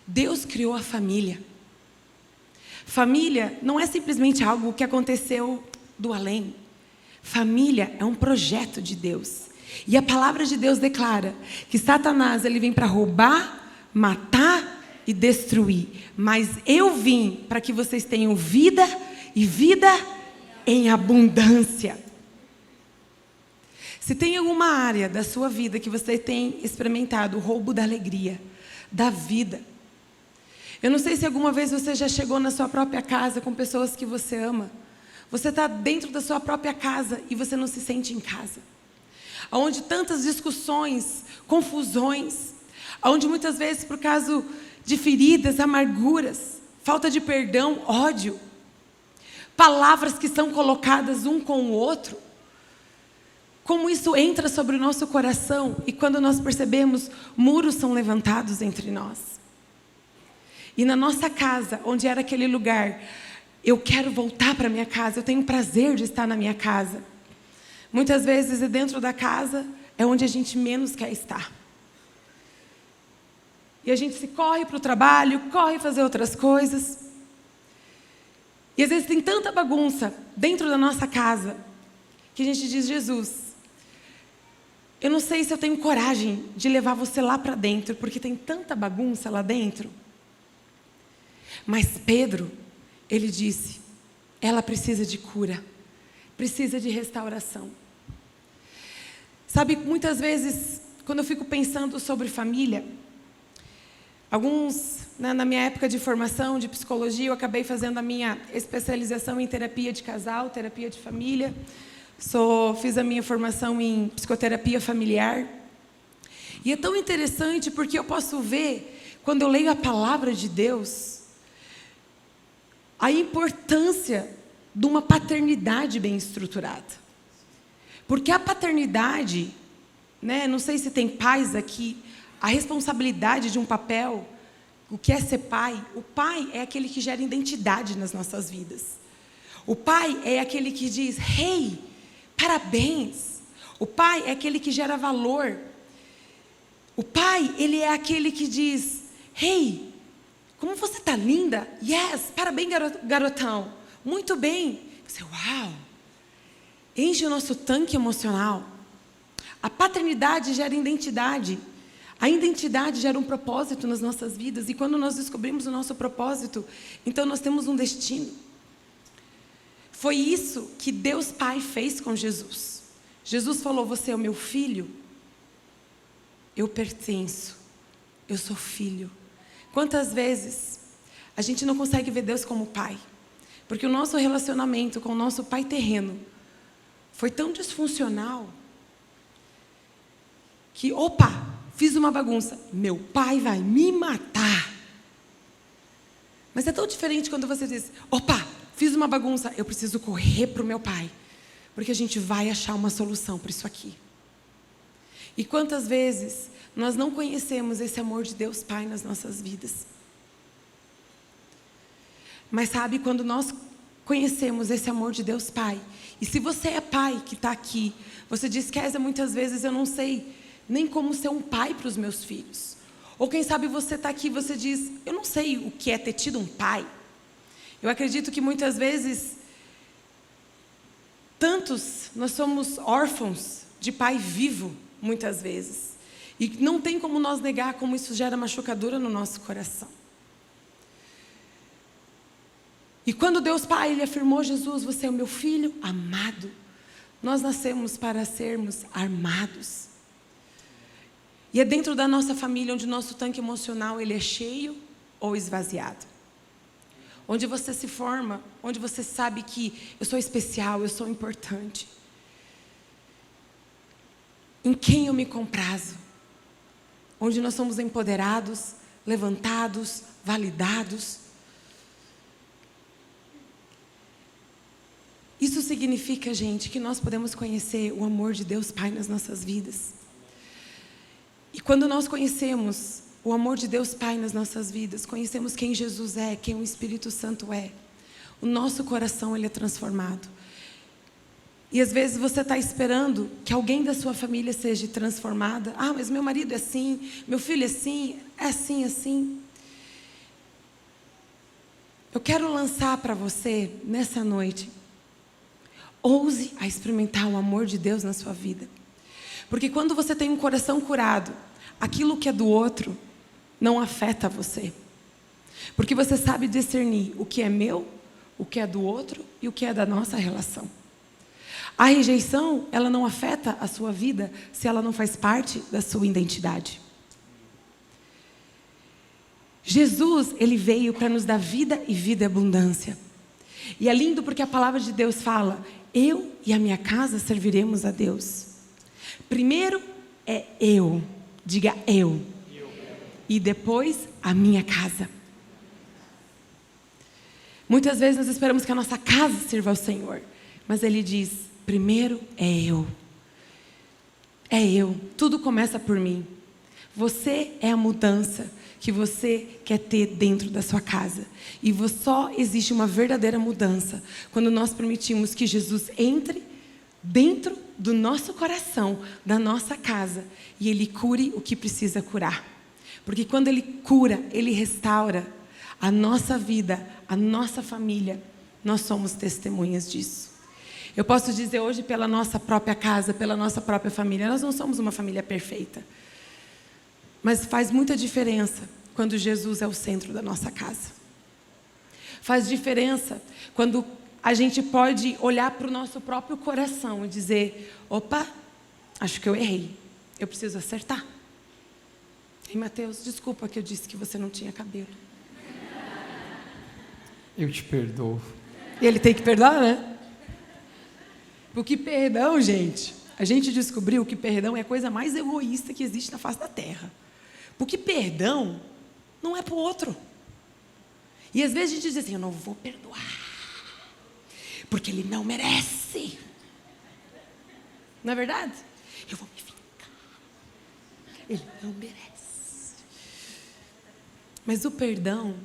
Deus criou a família. Família não é simplesmente algo que aconteceu do além. Família é um projeto de Deus. E a palavra de Deus declara que Satanás ele vem para roubar, matar e destruir. Mas eu vim para que vocês tenham vida e vida em abundância. Se tem alguma área da sua vida que você tem experimentado o roubo da alegria, da vida. Eu não sei se alguma vez você já chegou na sua própria casa com pessoas que você ama. Você está dentro da sua própria casa e você não se sente em casa. Onde tantas discussões, confusões, onde muitas vezes por causa de feridas, amarguras, falta de perdão, ódio, palavras que são colocadas um com o outro, como isso entra sobre o nosso coração e quando nós percebemos, muros são levantados entre nós. E na nossa casa, onde era aquele lugar, eu quero voltar para a minha casa, eu tenho prazer de estar na minha casa. Muitas vezes, dentro da casa, é onde a gente menos quer estar. E a gente se corre para o trabalho, corre fazer outras coisas. E às vezes tem tanta bagunça dentro da nossa casa, que a gente diz, Jesus, eu não sei se eu tenho coragem de levar você lá para dentro, porque tem tanta bagunça lá dentro. Mas Pedro, ele disse, ela precisa de cura, precisa de restauração. Sabe, muitas vezes, quando eu fico pensando sobre família, na minha época de formação, de psicologia, eu acabei fazendo a minha especialização em terapia de casal, terapia de família. Fiz a minha formação em psicoterapia familiar. E é tão interessante porque eu posso ver, quando eu leio a palavra de Deus, a importância de uma paternidade bem estruturada. Porque a paternidade, né, não sei se tem pais aqui, a responsabilidade de um papel, o que é ser pai? O pai é aquele que gera identidade nas nossas vidas. O pai é aquele que diz, hey, parabéns. O pai é aquele que gera valor. O pai, ele é aquele que diz, hey, como você está linda? Yes, parabéns, garotão. Muito bem. Você, uau. Enche o nosso tanque emocional. A paternidade gera identidade. A identidade gera um propósito nas nossas vidas. E quando nós descobrimos o nosso propósito, então nós temos um destino. Foi isso que Deus Pai fez com Jesus. Jesus falou, você é o meu filho. Eu pertenço. Eu sou filho. Quantas vezes a gente não consegue ver Deus como pai? Porque o nosso relacionamento com o nosso pai terreno foi tão disfuncional que, fiz uma bagunça, meu pai vai me matar. Mas é tão diferente quando você diz, fiz uma bagunça, eu preciso correr para o meu pai, porque a gente vai achar uma solução para isso aqui. E quantas vezes nós não conhecemos esse amor de Deus Pai nas nossas vidas? Mas sabe, quando nós conhecemos esse amor de Deus Pai, e se você é pai que está aqui, você diz, Kézia, muitas vezes eu não sei nem como ser um pai para os meus filhos. Ou quem sabe você está aqui e você diz, eu não sei o que é ter tido um pai. Eu acredito que muitas vezes, nós somos órfãos de pai vivo, muitas vezes. E não tem como nós negar como isso gera machucadura no nosso coração. E quando Deus Pai, Ele afirmou, Jesus, você é o meu filho amado. Nós nascemos para sermos armados. E é dentro da nossa família onde o nosso tanque emocional ele é cheio ou esvaziado. Onde você se forma, onde você sabe que eu sou especial, eu sou importante. Em quem eu me comprazo. Onde nós somos empoderados, levantados, validados. Isso significa, gente, que nós podemos conhecer o amor de Deus Pai nas nossas vidas. E quando nós conhecemos o amor de Deus Pai nas nossas vidas, conhecemos quem Jesus é, quem o Espírito Santo é, o nosso coração ele é transformado. E às vezes você está esperando que alguém da sua família seja transformada. Ah, mas meu marido é assim, meu filho é assim, assim. Eu quero lançar para você, nessa noite, ouse a experimentar o amor de Deus na sua vida. Porque quando você tem um coração curado, aquilo que é do outro não afeta você. Porque você sabe discernir o que é meu, o que é do outro e o que é da nossa relação. A rejeição, ela não afeta a sua vida se ela não faz parte da sua identidade. Jesus, ele veio para nos dar vida e vida e abundância. E é lindo porque a palavra de Deus fala, eu e a minha casa serviremos a Deus. Primeiro é eu, diga eu. E depois a minha casa. Muitas vezes nós esperamos que a nossa casa sirva ao Senhor. Mas Ele diz, primeiro é eu. É eu. Tudo começa por mim. Você é a mudança que você quer ter dentro da sua casa. E só existe uma verdadeira mudança quando nós permitimos que Jesus entre dentro do nosso coração, da nossa casa, e Ele cure o que precisa curar. Porque quando Ele cura, Ele restaura a nossa vida, a nossa família. Nós somos testemunhas disso. Eu posso dizer hoje pela nossa própria casa, pela nossa própria família, nós não somos uma família perfeita. Mas faz muita diferença quando Jesus é o centro da nossa casa. Faz diferença quando a gente pode olhar para o nosso próprio coração e dizer, opa, acho que eu errei, eu preciso acertar. E Mateus, desculpa que eu disse que você não tinha cabelo. Eu te perdoo. E ele tem que perdoar, né? Porque perdão, gente, a gente descobriu que perdão é a coisa mais egoísta que existe na face da terra. Porque perdão não é para o outro. E às vezes a gente diz assim, eu não vou perdoar, porque ele não merece. Não é verdade? Eu vou me vingar. Ele não merece. Mas o perdão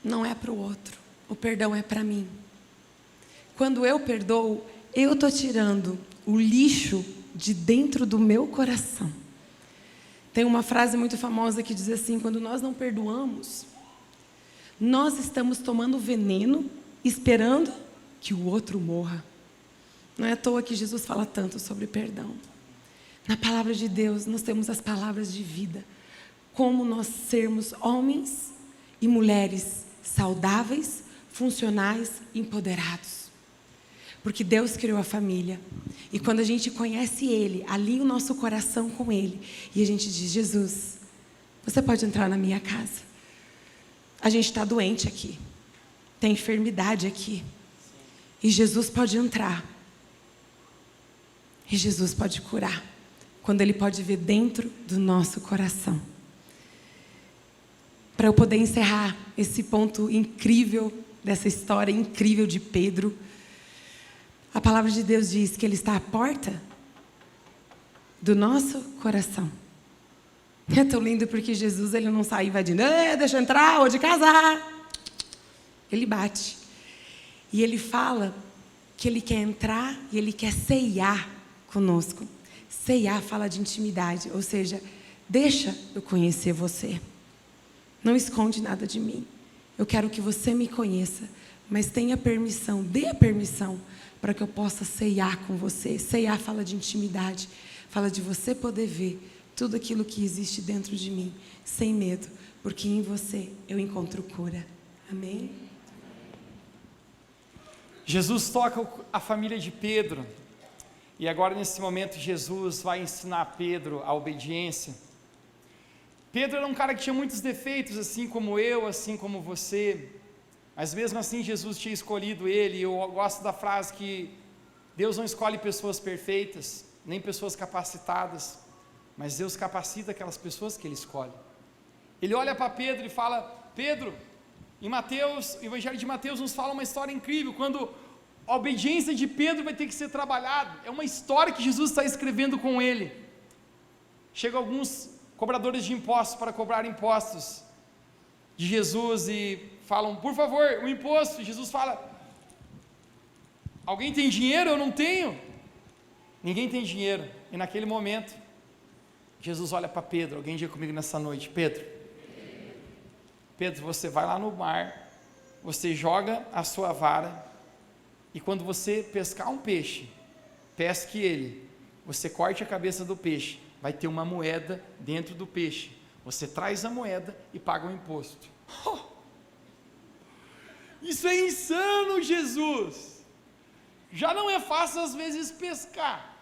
não é para o outro. O perdão é para mim. Quando eu perdoo, eu estou tirando o lixo de dentro do meu coração. Tem uma frase muito famosa que diz assim, quando nós não perdoamos, nós estamos tomando veneno, esperando que o outro morra. Não é à toa que Jesus fala tanto sobre perdão. Na palavra de Deus, nós temos as palavras de vida. Como nós sermos homens e mulheres saudáveis, funcionais, empoderados. Porque Deus criou a família. E quando a gente conhece Ele, alinha o nosso coração com Ele. E a gente diz, Jesus, você pode entrar na minha casa. A gente está doente aqui. Tem enfermidade aqui. E Jesus pode entrar. E Jesus pode curar. Quando Ele pode ver dentro do nosso coração. Para eu poder encerrar esse ponto incrível, dessa história incrível de Pedro. A palavra de Deus diz que Ele está à porta do nosso coração. É tão lindo porque Jesus ele não sai invadindo, deixa eu entrar, ou de casar. Ele bate. E Ele fala que Ele quer entrar e Ele quer ceiar conosco. Ceiar fala de intimidade, ou seja, deixa eu conhecer você. Não esconde nada de mim. Eu quero que você me conheça, mas tenha permissão, dê a permissão para que eu possa ceiar com você. Ceiar fala de intimidade, fala de você poder ver tudo aquilo que existe dentro de mim, sem medo, porque em você eu encontro cura. Amém? Jesus toca a família de Pedro, e agora nesse momento Jesus vai ensinar Pedro a obediência. Pedro era um cara que tinha muitos defeitos, assim como eu, assim como você, mas mesmo assim Jesus tinha escolhido ele. Eu gosto da frase que Deus não escolhe pessoas perfeitas, nem pessoas capacitadas, mas Deus capacita aquelas pessoas que Ele escolhe. Ele olha para Pedro e fala: Pedro, em Mateus, o Evangelho de Mateus nos fala uma história incrível, quando a obediência de Pedro vai ter que ser trabalhada. É uma história que Jesus está escrevendo com ele. Chegam alguns cobradores de impostos para cobrar impostos de Jesus e falam: por favor, o imposto. E Jesus fala: alguém tem dinheiro? Eu não tenho. Ninguém tem dinheiro. E naquele momento Jesus olha para Pedro. Alguém diga comigo nessa noite: Pedro, você vai lá no mar, você joga a sua vara, e quando você pescar um peixe, pesque ele, você corte a cabeça do peixe, vai ter uma moeda dentro do peixe, você traz a moeda e paga o imposto. Isso é insano, Jesus. Já não é fácil às vezes pescar,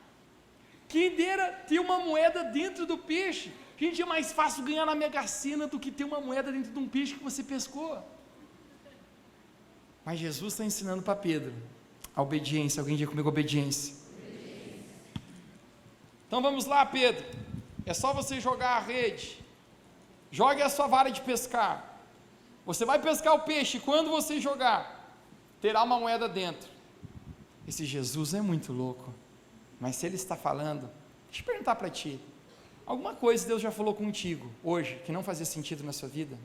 quem dera ter uma moeda dentro do peixe. Gente, é mais fácil ganhar na Mega Sena do que ter uma moeda dentro de um peixe que você pescou. Mas Jesus está ensinando para Pedro a obediência. Alguém diga comigo: obediência. Então vamos lá, Pedro, é só você jogar a rede, jogue a sua vara de pescar, você vai pescar o peixe, e quando você jogar, terá uma moeda dentro. Esse Jesus é muito louco, mas se ele está falando, deixa eu perguntar para ti, alguma coisa Deus já falou contigo hoje, que não fazia sentido na sua vida?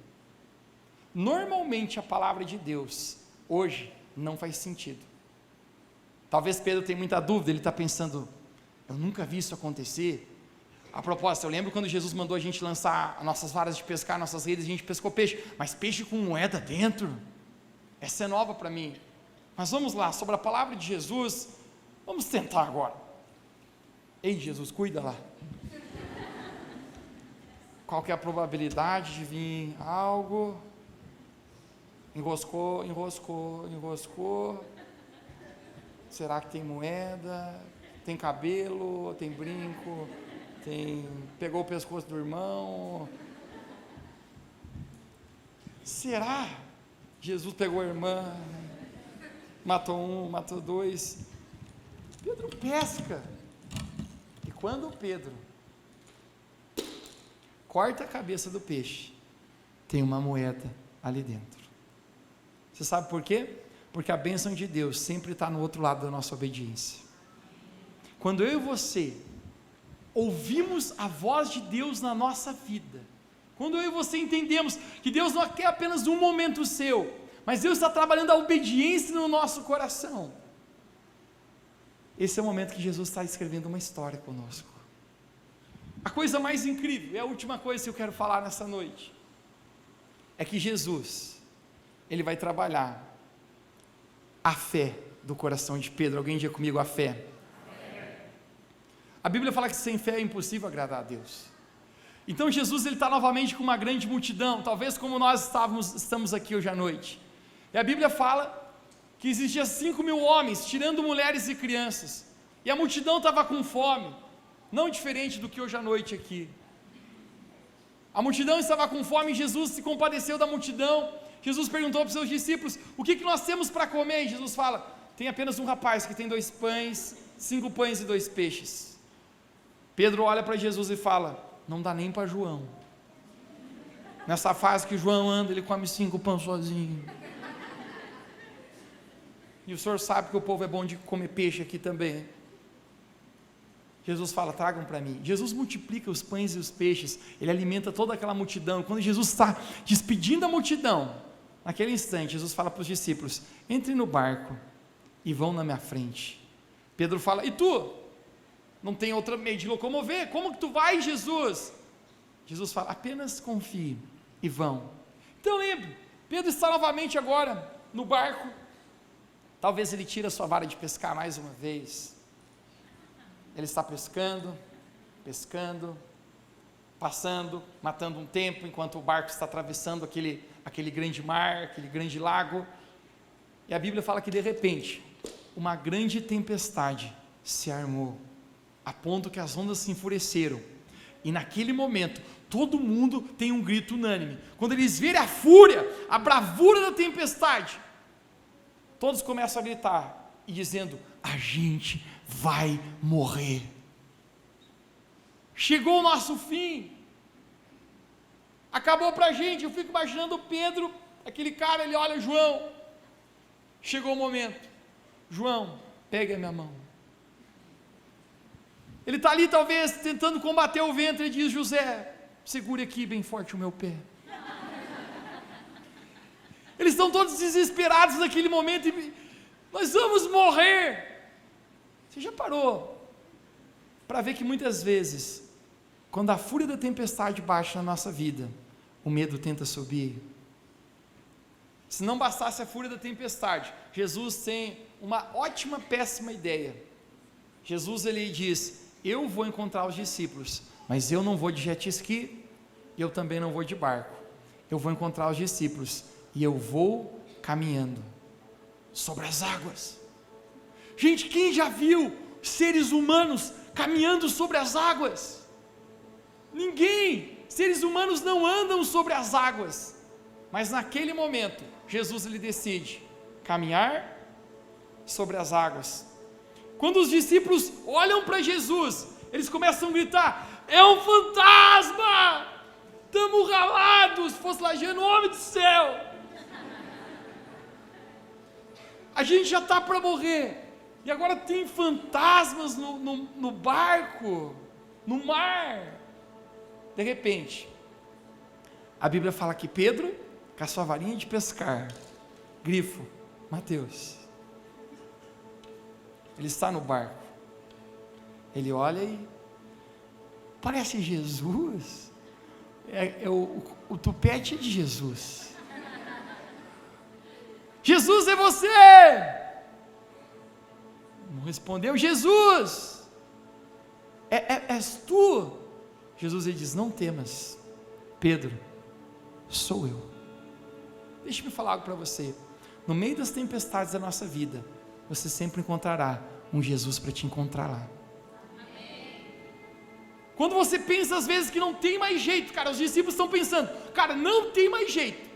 Normalmente a palavra de Deus, hoje, não faz sentido. Talvez Pedro tenha muita dúvida, ele está pensando: eu nunca vi isso acontecer. A propósito, eu lembro quando Jesus mandou a gente lançar nossas varas de pescar, nossas redes, a gente pescou peixe, mas peixe com moeda dentro? Essa é nova para mim. Mas vamos lá, sobre a palavra de Jesus, vamos tentar agora. Ei, Jesus, cuida lá. Qual que é a probabilidade de vir algo? Enroscou. Será que tem moeda? Tem cabelo? Tem brinco? Pegou o pescoço do irmão? Será? Jesus pegou a irmã, matou um, matou dois. Pedro pesca. E quando Pedro corta a cabeça do peixe, tem uma moeda ali dentro. Você sabe por quê? Porque a bênção de Deus sempre está no outro lado da nossa obediência. Quando eu e você ouvimos a voz de Deus na nossa vida, quando eu e você entendemos que Deus não quer apenas um momento seu, mas Deus está trabalhando a obediência no nosso coração, esse é o momento que Jesus está escrevendo uma história conosco. A coisa mais incrível, e a última coisa que eu quero falar nessa noite, é que Jesus, Ele vai trabalhar a fé do coração de Pedro. Alguém diga comigo: a fé. A Bíblia fala que sem fé é impossível agradar a Deus. Então Jesus, ele está novamente com uma grande multidão, talvez como nós estamos aqui hoje à noite. E a Bíblia fala que existia 5.000 homens, tirando mulheres e crianças, e a multidão estava com fome, não diferente do que hoje à noite aqui. A multidão estava com fome e Jesus se compadeceu da multidão. Jesus perguntou para os seus discípulos: o que nós temos para comer? E Jesus fala: tem apenas um rapaz que tem 2 pães, 5 pães e 2 peixes. Pedro olha para Jesus e fala: não dá nem para João. Nessa fase que João anda, ele come 5 pães sozinho. E o senhor sabe que o povo é bom de comer peixe aqui também. Jesus fala: tragam para mim. Jesus multiplica os pães e os peixes, ele alimenta toda aquela multidão. Quando Jesus está despedindo a multidão, naquele instante, Jesus fala para os discípulos: entrem no barco e vão na minha frente. Pedro fala: e tu? Não tem outro meio de locomover? Como que tu vai, Jesus? Jesus fala, apenas confie e vão. Então lembre, Pedro está novamente agora no barco, talvez ele tire a sua vara de pescar mais uma vez, ele está pescando, passando, matando um tempo, enquanto o barco está atravessando aquele grande mar, aquele grande lago, e a Bíblia fala que de repente, uma grande tempestade se armou, a ponto que as ondas se enfureceram, e naquele momento, todo mundo tem um grito unânime, quando eles verem a fúria, a bravura da tempestade, todos começam a gritar, e dizendo, a gente vai morrer, chegou o nosso fim, acabou para a gente. Eu fico imaginando Pedro, aquele cara, ele olha, João, chegou o momento, João, pega a minha mão, ele está ali talvez tentando combater o vento, ele diz, José, segure aqui bem forte o meu pé, eles estão todos desesperados naquele momento, e nós vamos morrer. Você já parou para ver que muitas vezes, quando a fúria da tempestade baixa na nossa vida, o medo tenta subir? Se não bastasse a fúria da tempestade, Jesus tem uma ótima, péssima ideia. Jesus, ele diz, eu vou encontrar os discípulos, mas eu não vou de jet ski, e eu também não vou de barco, eu vou encontrar os discípulos, e eu vou caminhando sobre as águas. Gente, quem já viu seres humanos caminhando sobre as águas? Ninguém. Seres humanos não andam sobre as águas, mas naquele momento, Jesus ele decide caminhar sobre as águas. Quando os discípulos olham para Jesus, eles começam a gritar, é um fantasma, estamos ralados, fossilajando, homem do céu, a gente já está para morrer, e agora tem fantasmas no barco, no mar. De repente, a Bíblia fala que Pedro, com a sua varinha de pescar, grifo, Mateus, ele está no barco, ele olha e parece Jesus, o tupete de Jesus. Jesus, é você? Não respondeu. Jesus, és tu? Jesus, ele diz, não temas, Pedro, sou eu. Deixa-me falar algo para você, no meio das tempestades da nossa vida, você sempre encontrará um Jesus para te encontrar lá. Quando você pensa às vezes que não tem mais jeito, cara, os discípulos estão pensando, cara, não tem mais jeito,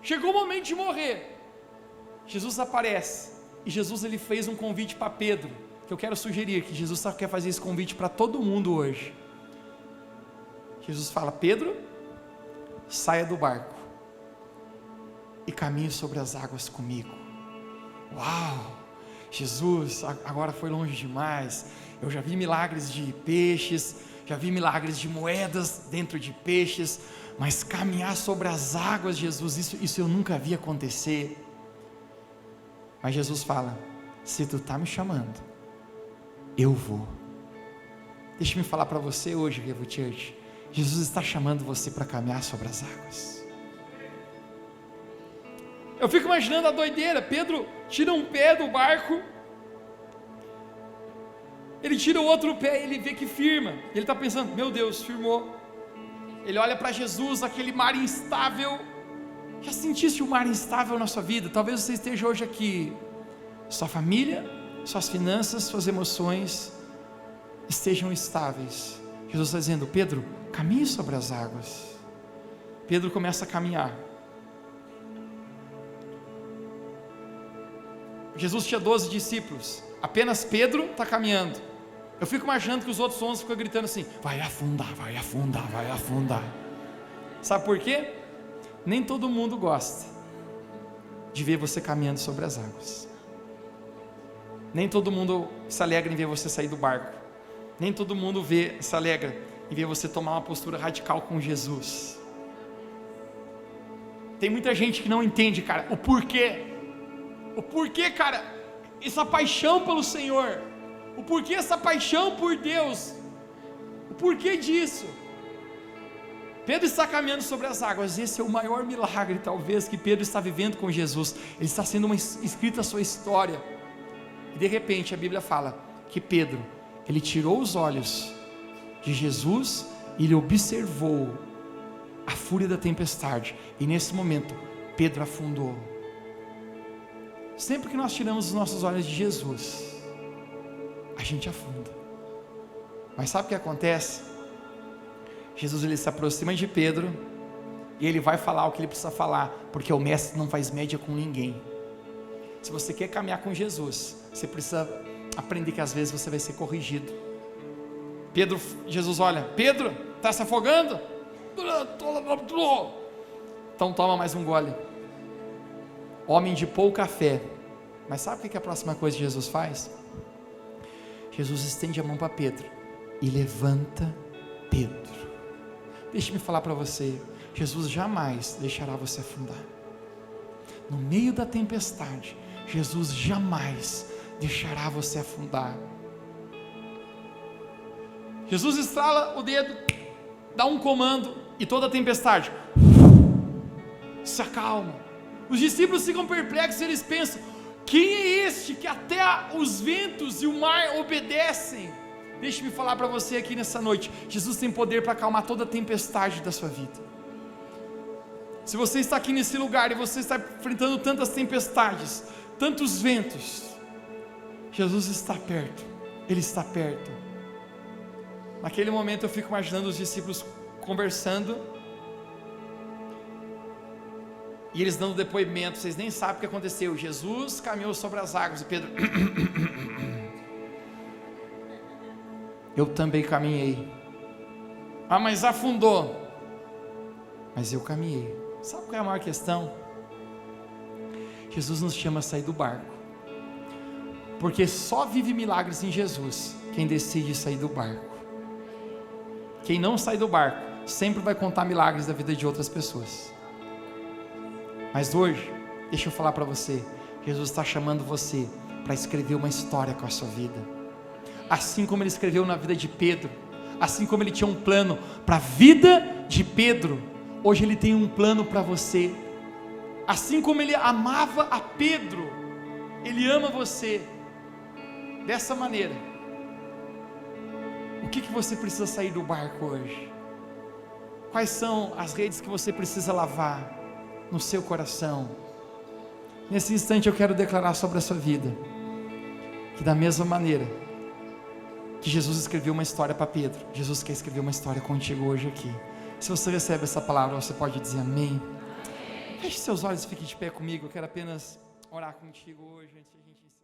chegou o momento de morrer, Jesus aparece, e Jesus ele fez um convite para Pedro, que eu quero sugerir, que Jesus quer fazer esse convite para todo mundo hoje. Jesus fala, Pedro, saia do barco, e caminhe sobre as águas comigo. Uau, Jesus, agora foi longe demais, eu já vi milagres de peixes, já vi milagres de moedas dentro de peixes, mas caminhar sobre as águas, Jesus, isso eu nunca vi acontecer. Mas Jesus fala, se tu está me chamando, eu vou. Deixa-me falar para você hoje, Revo Church, Jesus está chamando você para caminhar sobre as águas. Eu fico imaginando a doideira, Pedro tira um pé do barco, ele tira o outro pé, ele vê que firma, ele está pensando, meu Deus, firmou. Ele olha para Jesus, aquele mar instável. Já sentiste um mar instável na sua vida? Talvez você esteja hoje aqui, sua família, suas finanças, suas emoções estejam estáveis. Jesus está dizendo, Pedro, caminhe sobre as águas. Pedro começa a caminhar. Jesus tinha 12 discípulos, apenas Pedro está caminhando. Eu fico imaginando que os outros 11 ficam gritando assim, vai afundar, vai afundar, vai afundar. Sabe por quê? Nem todo mundo gosta de ver você caminhando sobre as águas. Nem todo mundo se alegra em ver você sair do barco. Nem todo mundo se alegra em ver você tomar uma postura radical com Jesus. Tem muita gente que não entende, cara, o porquê. O porquê, cara, essa paixão pelo Senhor. O porquê essa paixão por Deus. O porquê disso. Pedro está caminhando sobre as águas. Esse é o maior milagre, talvez, que Pedro está vivendo com Jesus. Ele está sendo escrita a sua história. E de repente a Bíblia fala que Pedro, ele tirou os olhos de Jesus e ele observou a fúria da tempestade. E nesse momento, Pedro afundou. Sempre que nós tiramos os nossos olhos de Jesus, a gente afunda. Mas sabe o que acontece? Jesus, ele se aproxima de Pedro e ele vai falar o que ele precisa falar, porque o mestre não faz média com ninguém. Se você quer caminhar com Jesus, você precisa aprender que às vezes você vai ser corrigido. Jesus olha, Pedro, está se afogando? Então toma mais um gole. Homem de pouca fé. Mas sabe o que é a próxima coisa que Jesus faz? Jesus estende a mão para Pedro e levanta Pedro. Deixe-me falar para você, Jesus jamais deixará você afundar. No meio da tempestade, Jesus jamais deixará você afundar. Jesus estrala o dedo, dá um comando e toda a tempestade se acalma. Os discípulos ficam perplexos, eles pensam: quem é este que até os ventos e o mar obedecem? Deixe-me falar para você aqui nessa noite, Jesus tem poder para acalmar toda a tempestade da sua vida. Se você está aqui nesse lugar e você está enfrentando tantas tempestades, tantos ventos, Jesus está perto, Ele está perto. Naquele momento eu fico imaginando os discípulos conversando, e eles dando depoimento. Vocês nem sabem o que aconteceu. Jesus caminhou sobre as águas e Pedro eu também caminhei. Mas afundou. Mas eu caminhei. Sabe qual é a maior questão? Jesus nos chama a sair do barco, porque só vive milagres em Jesus quem decide sair do barco. Quem não sai do barco sempre vai contar milagres da vida de outras pessoas. Mas hoje, deixa eu falar para você, Jesus está chamando você para escrever uma história com a sua vida. Assim como Ele escreveu na vida de Pedro, assim como Ele tinha um plano para a vida de Pedro, hoje Ele tem um plano para você. Assim como Ele amava a Pedro, Ele ama você dessa maneira. O que você precisa sair do barco hoje? Quais são as redes que você precisa lavar no seu coração? Nesse instante eu quero declarar sobre a sua vida, que da mesma maneira que Jesus escreveu uma história para Pedro, Jesus quer escrever uma história contigo hoje aqui. Se você recebe essa palavra, você pode dizer amém. Feche seus olhos e fique de pé comigo. Eu quero apenas orar contigo hoje antes de a gente encerrar.